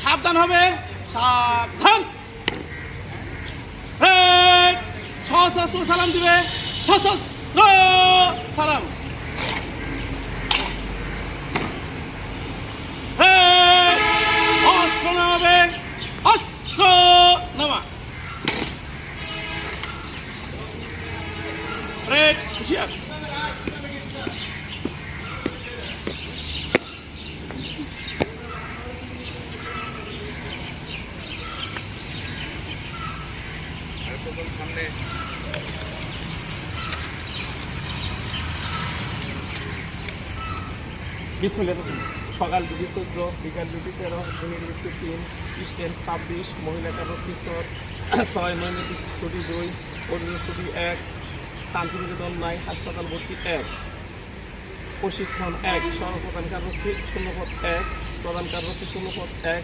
সাবধান হবে, সাবধান। সশস্ত্র সালাম দিবে, সশস্ত্র সালাম। অস্ত্র নামাবে, অস্ত্র নামা। হুশিয়ার। সামনে বিসমিল্লাহ। সকাল ডিউটি 14, বিকাল ডিউটি 13, দিনের ডিউটি 3, স্ট্যান্ড 26, মহিলা 6, নৈমিত্তিক ছুটি 2, অর্জুন ছুটি 1, শান্তিনিকেতন নাই, হাসপাতাল ভর্তি 1, প্রশিক্ষণ 1, সহপ্রধান কার্যক্রম 0 পদ 1, প্রধান কার্যক্রম 0 পদ 1।